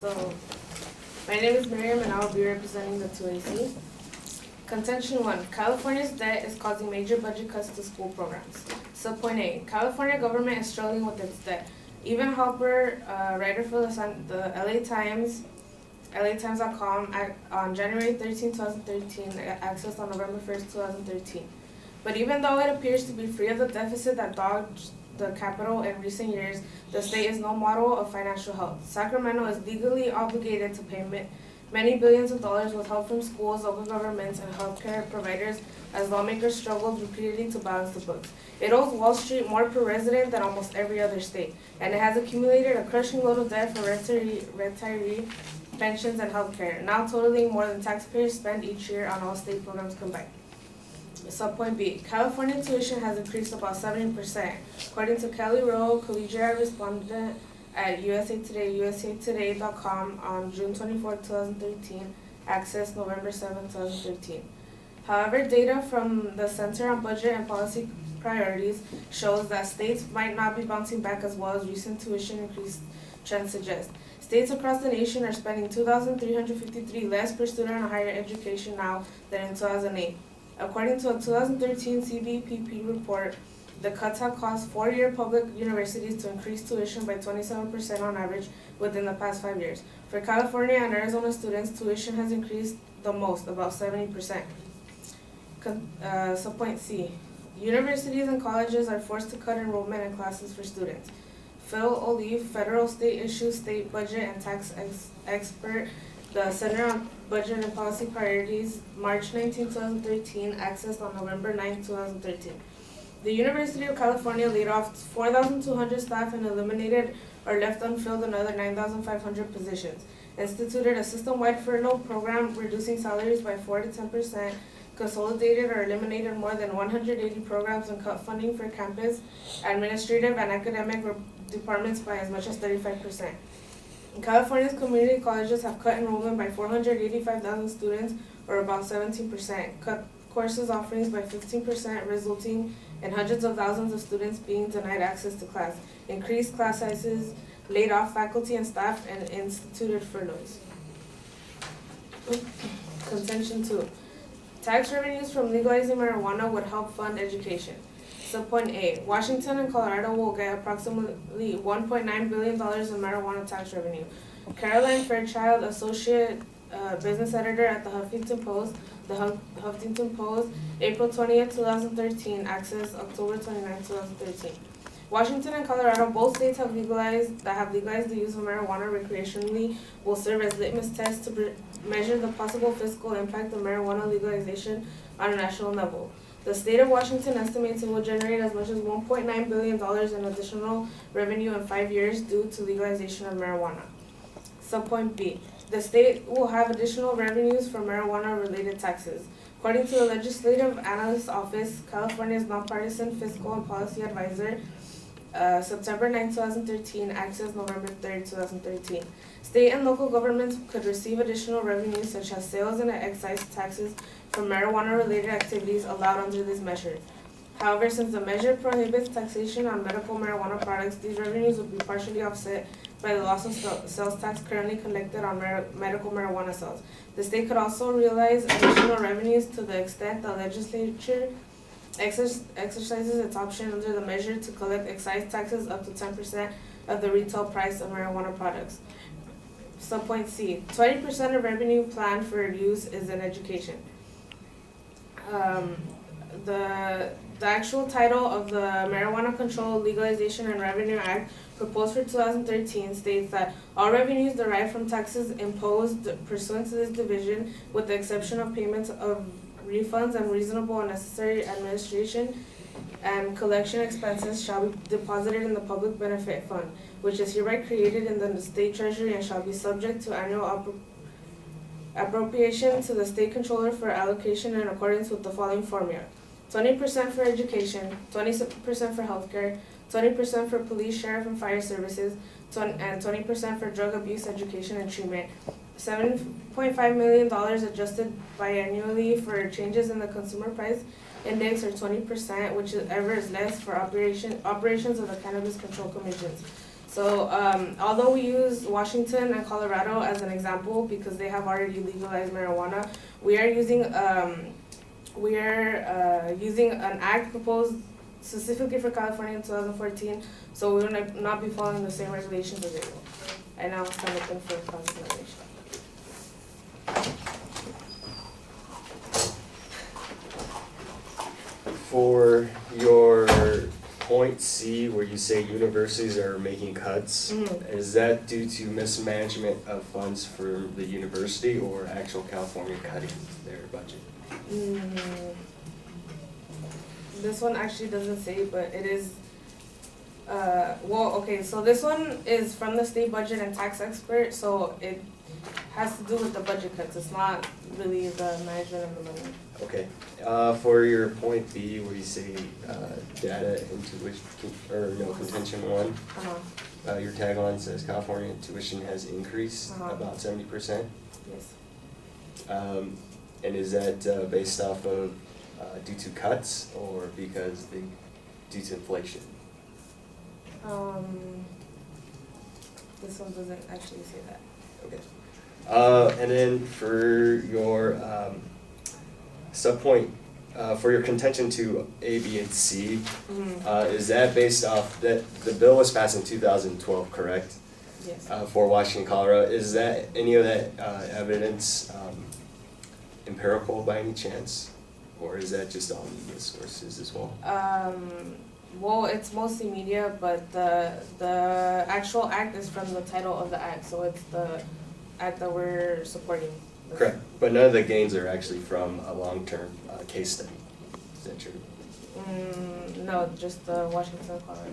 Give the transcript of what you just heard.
So, my name is Miriam and I will be representing the 2AC. Contention 1. California's debt is causing major budget cuts to school programs. Subpoint A. California government is struggling with its debt. Even Halper, writer for the LA Times, LATimes.com, on January 13, 2013, accessed on November 1st, 2013. But even though it appears to be free of the deficit that dogged the capital in recent years, the state is no model of financial health. Sacramento is legally obligated to pay many billions of dollars with help from schools, local governments, and healthcare providers as lawmakers struggled repeatedly to balance the books. It owes Wall Street more per resident than almost every other state, and it has accumulated a crushing load of debt for retiree pensions and healthcare, now totaling more than taxpayers spend each year on all state programs combined. Subpoint B. California tuition has increased about 70%, according to Kelly Rowe, collegiate respondent at USA Today, usatoday.com on June 24, 2013, accessed November 7, 2013. However, data from the Center on Budget and Policy Priorities shows that states might not be bouncing back as well as recent tuition increase trends suggest. States across the nation are spending $2,353 less per student on higher education now than in 2008. According to a 2013 CBPP report, the cuts have caused four-year public universities to increase tuition by 27% on average within the past 5 years. For California and Arizona students, tuition has increased the most, about 70%. Subpoint C. Universities and colleges are forced to cut enrollment in classes for students. Phil Olive, federal state issue state budget and tax expert, the Center on Budget and Policy Priorities, March 19, 2013, accessed on November 9, 2013. The University of California laid off 4,200 staff and eliminated or left unfilled another 9,500 positions, instituted a system-wide furlough program reducing salaries by 4 to 10%, consolidated or eliminated more than 180 programs and cut funding for campus, administrative, and academic departments by as much as 35%. California's community colleges have cut enrollment by 485,000 students, or about 17%, cut courses offerings by 15%, resulting in hundreds of thousands of students being denied access to class, increased class sizes, laid off faculty and staff, and instituted furloughs. Contention 2. Tax revenues from legalizing marijuana would help fund education. Subpoint A. Washington and Colorado will get approximately $1.9 billion in marijuana tax revenue. Caroline Fairchild, associate business editor at the Huffington Post, April 20th, 2013, access October 29, 2013. Washington and Colorado, both states have legalized the use of marijuana recreationally, will serve as litmus tests to measure the possible fiscal impact of marijuana legalization on a national level. The state of Washington estimates it will generate as much as $1.9 billion in additional revenue in 5 years due to legalization of marijuana. Subpoint B. The state will have additional revenues from marijuana-related taxes. According to the Legislative Analyst's Office, California's nonpartisan fiscal and policy advisor, September 9, 2013, access November 3, 2013. State and local governments could receive additional revenues such as sales and excise taxes from marijuana-related activities allowed under this measure. However, since the measure prohibits taxation on medical marijuana products, these revenues would be partially offset by the loss of sales tax currently collected on medical marijuana sales. The state could also realize additional revenues to the extent the legislature exercises its option under the measure to collect excise taxes up to 10% of the retail price of marijuana products. Subpoint C. 20% of revenue planned for use is in education. The actual title of the Marijuana Control, Legalization, and Revenue Act proposed for 2013 states that all revenues derived from taxes imposed pursuant to this division, with the exception of payments of refunds and reasonable and necessary administration and collection expenses, shall be deposited in the Public Benefit Fund, which is hereby created in the state treasury and shall be subject to annual appropriation to the state controller for allocation in accordance with the following formula: 20% for education, 20% for healthcare, 20% for police, sheriff, and fire services, and 20% for drug abuse education and treatment. $7.5 million adjusted biannually for changes in the consumer price index, or 20%, whichever is less, for operations of the cannabis control commissions. So although we use Washington and Colorado as an example because they have already legalized marijuana, we are using an act proposed specifically for California in 2014, so we will not be following the same regulations as they will. And now it's time open for consideration. For your point C, where you say universities are making cuts, is that due to mismanagement of funds for the university or actual California cutting their budget? This one actually doesn't say, but it is, so this one is from the state budget and tax expert, so it has to do with the budget cuts. It's not really the management of the money. Okay. For your point B, where you say data intuition, contention one, your tagline says California tuition has increased about 70%. Yes. And is that based off of due to cuts or due to inflation? This one doesn't actually say that. Okay. And then for your subpoint, for your contention to A, B, and C, is that based off that the bill was passed in 2012, correct? Yes. For Washington, Colorado. Is that any of that evidence empirical by any chance? Or is that just all media sources as well? Well, it's mostly media, but the actual act is from the title of the act, so it's the act that we're supporting. Correct, but none of the gains are actually from a long-term case study. Is that true? No, just the Washington, Colorado.